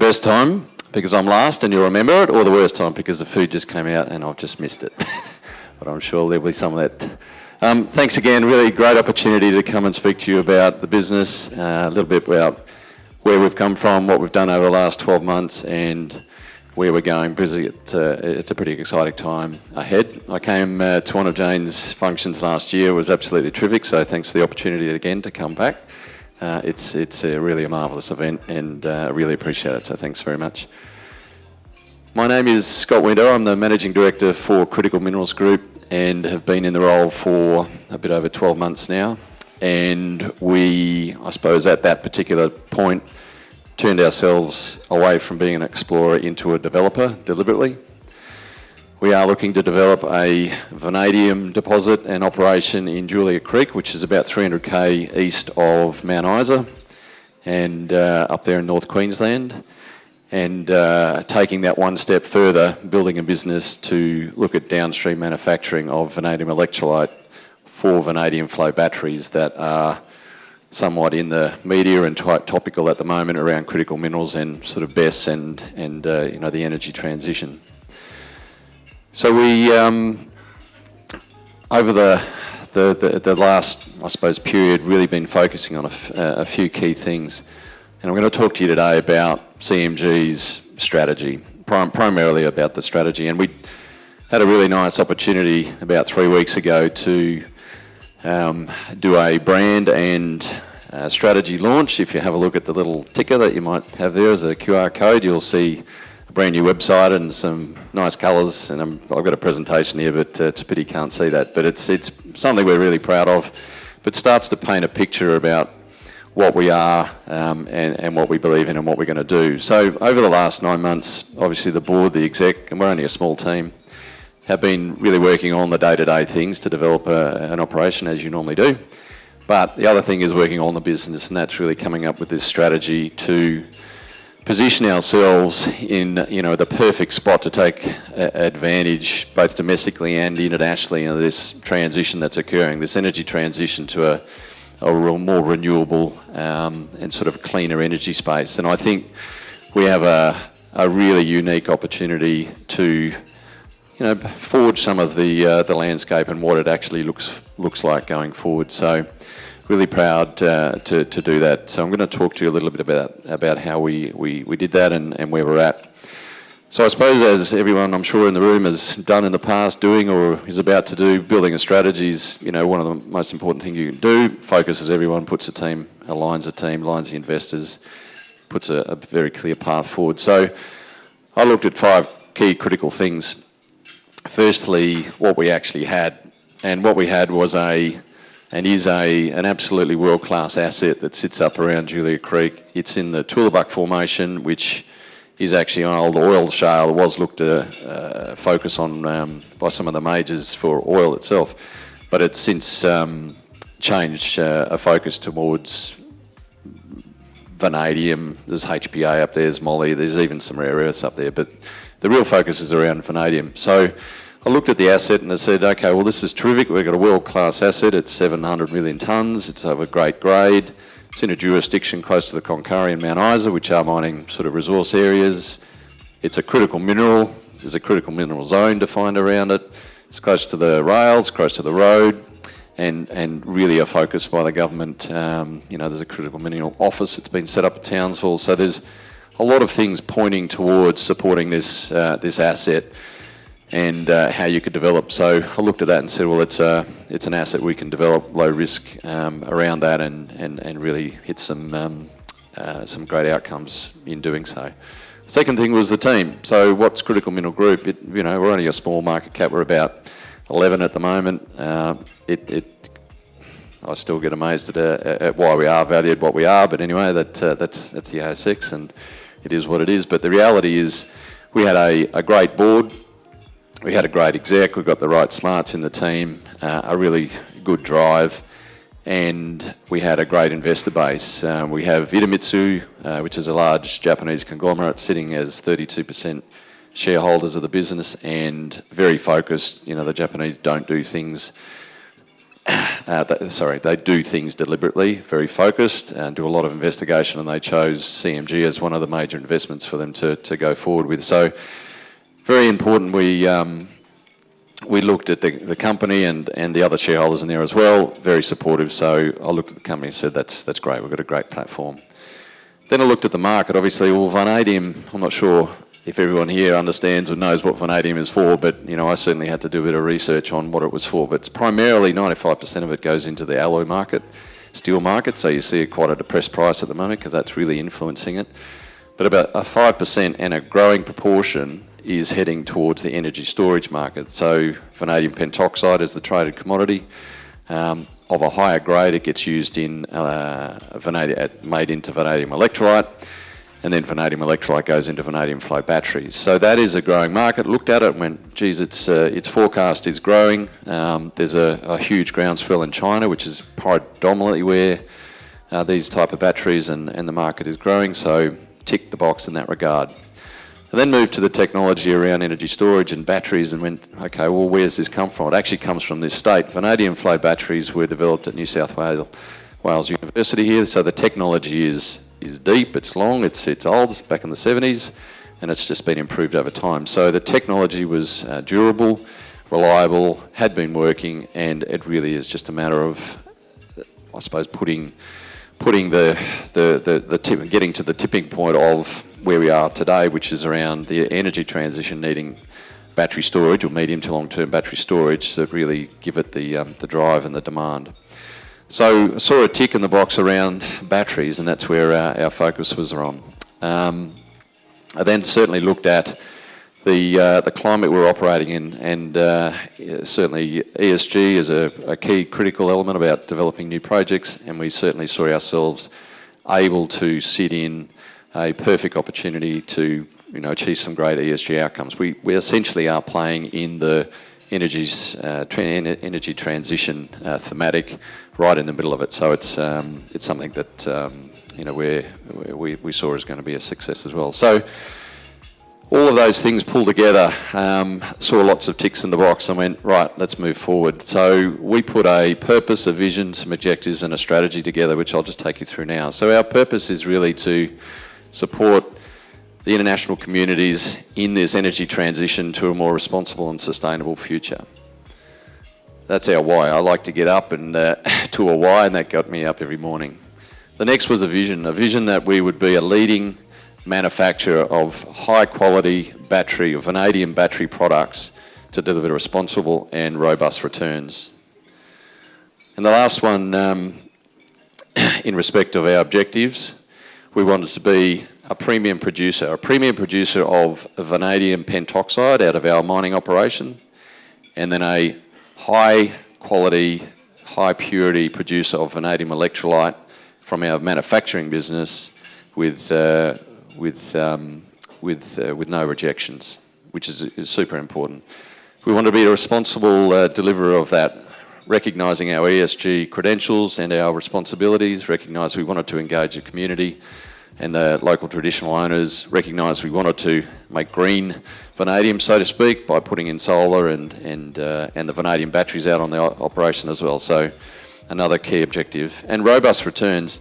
best time because I'm last and you'll remember it, or the worst time because the food just came out and I've just missed it. But I'm sure there'll be some of that. Thanks again, really great opportunity to come and speak to you about the business, a little bit about where we've come from, what we've done over the last 12 months and where we're going, because it's a pretty exciting time ahead. I came to one of Jane's functions last year. It was absolutely terrific, so thanks for the opportunity again to come back. It's really a marvellous event and I really appreciate it, so thanks very much. My name is Scott Winter. I'm the Managing Director for Critical Minerals Group and have been in the role for a bit over 12 months now. And we, I suppose at that particular point, turned ourselves away from being an explorer into a developer deliberately. We are looking to develop a vanadium deposit and operation in Julia Creek, which is about 300k east of Mount Isa and up there in North Queensland. And taking that one step further, building a business to look at downstream manufacturing of vanadium electrolyte for vanadium flow batteries that are somewhat in the media and quite topical at the moment around critical minerals and sort of BESS and you know, the energy transition. So we, over the last, I suppose, period, really been focusing on a few key things. And I'm going to talk to you today about CMG's strategy, primarily about the strategy. And we had a really nice opportunity about 3 weeks ago to do a brand and strategy launch. If you have a look at the little ticker that you might have there as a QR code, you'll see a brand new website and some nice colours. And I've got a presentation here, but it's a pity you can't see that. But it's something we're really proud of, but starts to paint a picture about what we are and what we believe in and what we're going to do. So over the last 9 months, obviously the board, the exec, and we're only a small team, have been really working on the day-to-day things to develop an operation as you normally do. But the other thing is working on the business, and that's really coming up with this strategy to position ourselves in the perfect spot to take advantage both domestically and internationally of this transition that's occurring, this energy transition to a more renewable and sort of cleaner energy space. And I think we have a really unique opportunity to forge some of the landscape and what it actually looks like going forward. So really proud to do that. So I'm going to talk to you a little bit about how we did that and where we're at. So I suppose as everyone I'm sure in the room has done in the past, doing or is about to do, building a strategy is one of the most important things you can do. Focuses everyone, puts a team, aligns the investors, puts a very clear path forward. So I looked at 5 key critical things. Firstly, what we actually had, and what we had was an absolutely world-class asset that sits up around Julia Creek. It's in the Toolabuck Formation, which is actually an old oil shale. It was looked to focus on by some of the majors for oil itself, but it's since changed a focus towards vanadium. There's HPA up there, there's moly, there's even some rare earths up there, but the real focus is around vanadium. So I looked at the asset and I said, okay, well, this is terrific. We've got a world-class asset. It's 700 million tonnes. It's of a great grade. It's in a jurisdiction close to the Concurry and Mount Isa, which are mining sort of resource areas. It's a critical mineral. There's a critical mineral zone defined around it. It's close to the rails, close to the road, and really a focus by the government. There's a critical mineral office that's been set up at Townsville. So there's a lot of things pointing towards supporting this asset and how you could develop. So I looked at that and said, well, it's an asset we can develop low risk around that and really hit some great outcomes in doing so. Second thing was the team. So what's Critical Mineral Group? We're only a small market cap. We're about 11 at the moment. I still get amazed at why we are valued what we are, but anyway, that's the ASX and it is what it is. But the reality is we had a great board. We had a great exec, we've got the right smarts in the team, a really good drive, and we had a great investor base. We have Itamitsu, which is a large Japanese conglomerate, sitting as 32% shareholders of the business and very focused. The Japanese don't do things they do things deliberately, very focused, and do a lot of investigation, and they chose CMG as one of the major investments for them to go forward with. So very important, we looked at the company and the other shareholders in there as well, very supportive. So I looked at the company and said, that's great, we've got a great platform. Then I looked at the market, obviously. Well, vanadium, I'm not sure if everyone here understands or knows what vanadium is for, but I certainly had to do a bit of research on what it was for. But it's primarily 95% of it goes into the alloy market, steel market, so you see quite a depressed price at the moment because that's really influencing it. But about a 5% and a growing proportion is heading towards the energy storage market. So vanadium pentoxide is the traded commodity. Of a higher grade, it gets used in made into vanadium electrolyte, and then vanadium electrolyte goes into vanadium flow batteries. So that is a growing market. Looked at it and went, geez, its forecast is growing. There's a huge groundswell in China, which is predominantly where these type of batteries and the market is growing. So tick the box in that regard. I then moved to the technology around energy storage and batteries and went, okay, well, where's this come from? It actually comes from this state. Vanadium flow batteries were developed at New South Wales University here, so the technology is deep, it's long, it's old, it's back in the 70s, and it's just been improved over time. So the technology was durable, reliable, had been working, and it really is just a matter of, I suppose, getting to the tipping point of where we are today, which is around the energy transition needing battery storage or medium to long-term battery storage to really give it the drive and the demand. So I saw a tick in the box around batteries, and that's where our focus was on. I then certainly looked at the climate we're operating in, and certainly ESG is a key critical element about developing new projects, and we certainly saw ourselves able to sit in a perfect opportunity to achieve some great ESG outcomes. We essentially are playing in the energy transition thematic right in the middle of it. So it's something that we saw as going to be a success as well. So all of those things pulled together, saw lots of ticks in the box and went, right, let's move forward. So we put a purpose, a vision, some objectives and a strategy together, which I'll just take you through now. So our purpose is really to support the international communities in this energy transition to a more responsible and sustainable future. That's our why. I like to get up and to a why, and that got me up every morning. The next was a vision that we would be a leading manufacturer of high quality battery or vanadium battery products to deliver responsible and robust returns. And the last one, in respect of our objectives, we wanted to be a premium producer of vanadium pentoxide out of our mining operation, and then a high quality, high purity producer of vanadium electrolyte from our manufacturing business with no rejections, which is super important. We want to be a responsible deliverer of that, recognising our ESG credentials and our responsibilities, recognise we wanted to engage the community and the local traditional owners, recognise we wanted to make green vanadium, so to speak, by putting in solar and the vanadium batteries out on the operation as well. So another key objective. And robust returns.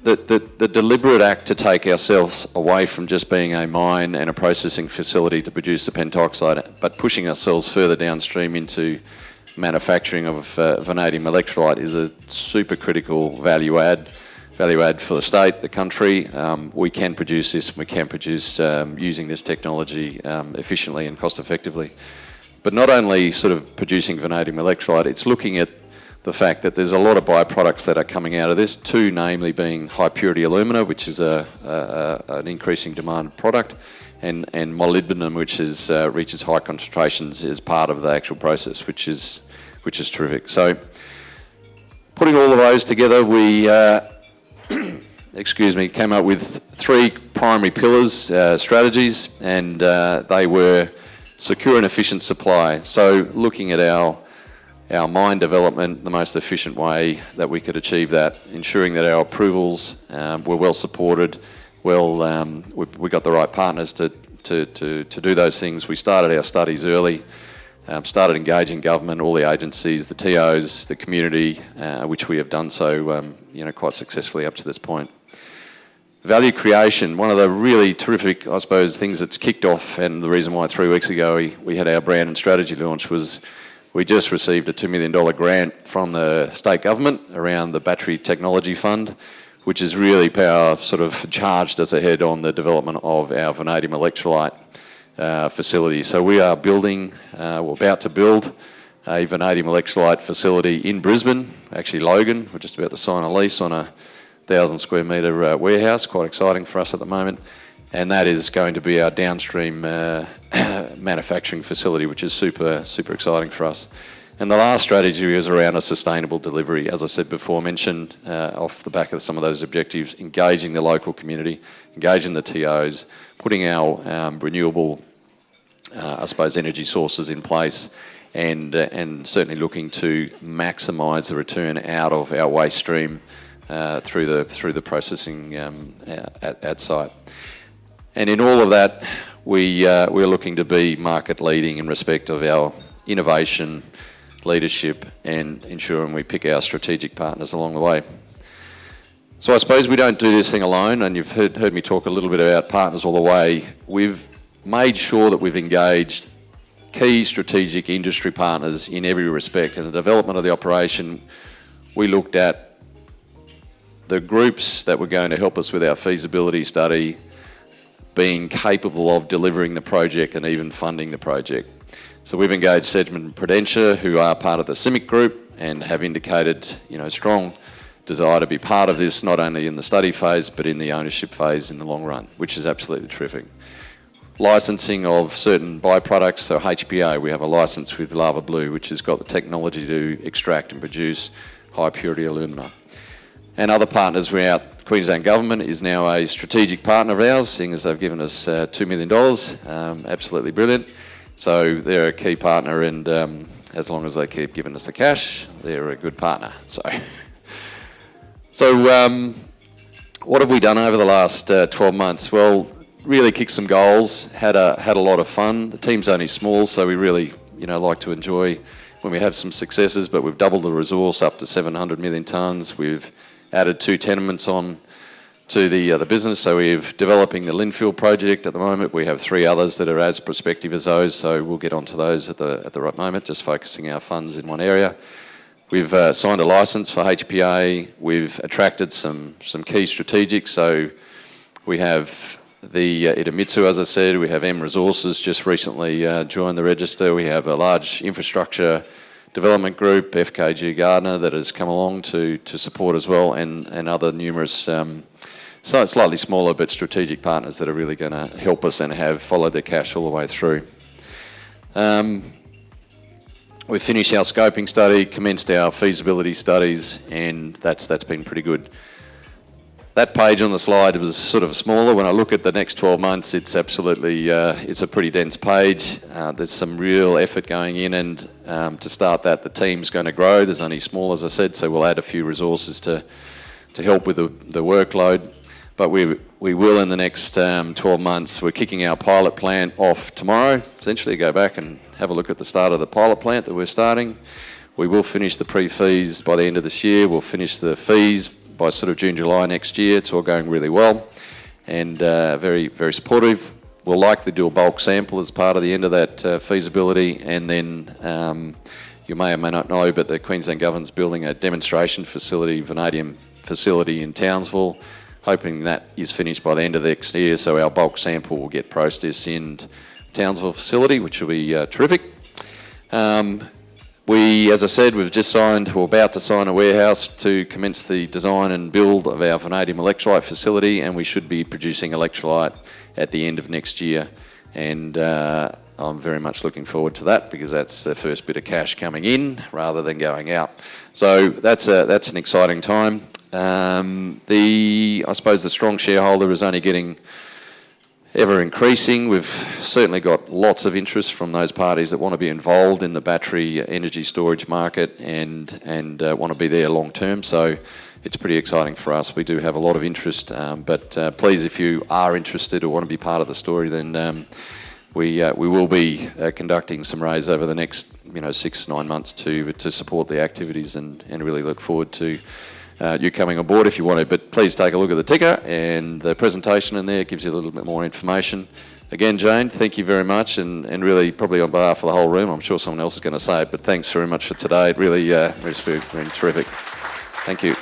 The deliberate act to take ourselves away from just being a mine and a processing facility to produce the pentoxide, but pushing ourselves further downstream into manufacturing of vanadium electrolyte is a super critical value add for the state, the country. We can produce this, and we can produce using this technology efficiently and cost effectively. But not only sort of producing vanadium electrolyte, it's looking at the fact that there's a lot of byproducts that are coming out of this, two namely being high purity alumina, which is an increasing demand product, and molybdenum, which reaches high concentrations as part of the actual process, which is terrific. So putting all of those together, we came up with three primary pillars, strategies, and they were secure and efficient supply. So looking at our mine development, the most efficient way that we could achieve that, ensuring that our approvals were well supported, we got the right partners to do those things. We started our studies early, started engaging government, all the agencies, the TOs, the community, which we have done so quite successfully up to this point. Value creation, one of the really terrific, I suppose, things that's kicked off, and the reason why 3 weeks ago we had our brand and strategy launch was we just received a $2 million grant from the state government around the Battery Technology Fund, which has really charged us ahead on the development of our vanadium electrolyte facility. So we are building, we're about to build a vanadium electrolyte facility in Brisbane, actually Logan. We're just about to sign a lease on a 1,000 square metre warehouse, quite exciting for us at the moment. And that is going to be our downstream manufacturing facility, which is super, super exciting for us. And the last strategy is around a sustainable delivery. As I said before, mentioned off the back of some of those objectives, engaging the local community, engaging the TOs, putting our renewable, energy sources in place, and certainly looking to maximise the return out of our waste stream through the processing at site. And in all of that, we're looking to be market leading in respect of our innovation, leadership, and ensuring we pick our strategic partners along the way. So I suppose we don't do this thing alone, and you've heard me talk a little bit about partners all the way. We've made sure that we've engaged key strategic industry partners in every respect. In the development of the operation, we looked at the groups that were going to help us with our feasibility study being capable of delivering the project and even funding the project. So we've engaged Sedgman and Prudentia, who are part of the CIMIC group and have indicated, strong desire to be part of this, not only in the study phase, but in the ownership phase in the long run, which is absolutely terrific. Licensing of certain byproducts, so HPA, we have a license with Lava Blue, which has got the technology to extract and produce high purity alumina. And other partners throughout Queensland Government is now a strategic partner of ours, seeing as they've given us $2 million, absolutely brilliant. So they're a key partner, and as long as they keep giving us the cash, they're a good partner. So what have we done over the last 12 months? Well, really kicked some goals, had a lot of fun. The team's only small, so we really like to enjoy when we have some successes, but we've doubled the resource up to 700 million tonnes. We've added 2 tenements on to the business, so we're developing the Linfield project at the moment. We have 3 others that are as prospective as those, so we'll get onto those at the right moment, just focusing our funds in one area. We've signed a licence for HPA. We've attracted some key strategics, so we have the Idemitsu, as I said. We have M Resources just recently joined the register. We have a large infrastructure development group, FKG Gardner, that has come along to support as well, and other numerous slightly smaller but strategic partners that are really going to help us and have followed their cash all the way through. We've finished our scoping study, commenced our feasibility studies, and that's been pretty good. That page on the slide was sort of smaller. When I look at the next 12 months, it's absolutely, it's a pretty dense page. There's some real effort going in, and to start that, the team's going to grow. There's only small, as I said, so we'll add a few resources to help with the workload. But we will in the next 12 months. We're kicking our pilot plant off tomorrow, essentially go back and have a look at the start of the pilot plant that we're starting. We will finish the pre-fees by the end of this year. We'll finish the fees by sort of June, July next year. It's all going really well and very, very supportive. We'll likely do a bulk sample as part of the end of that feasibility, and then you may or may not know, but the Queensland Government's building a demonstration facility, vanadium facility in Townsville, hoping that is finished by the end of next year, so our bulk sample will get processed in Townsville facility, which will be terrific. As I said, we're about to sign a warehouse to commence the design and build of our vanadium electrolyte facility, and we should be producing electrolyte at the end of next year. And I'm very much looking forward to that, because that's the first bit of cash coming in rather than going out. So that's an exciting time. I suppose the strong shareholder is only getting ever increasing. We've certainly got lots of interest from those parties that want to be involved in the battery energy storage market and want to be there long term. So it's pretty exciting for us. We do have a lot of interest, but please, if you are interested or want to be part of the story, then we will be conducting some raise over the next 6-9 months to support the activities, and really look forward to you coming on board if you want to. But please take a look at the ticker, and the presentation in there gives you a little bit more information. Again, Jane, thank you very much, and really probably on behalf of the whole room, I'm sure someone else is going to say it, but thanks very much for today. It really, really terrific. Thank you.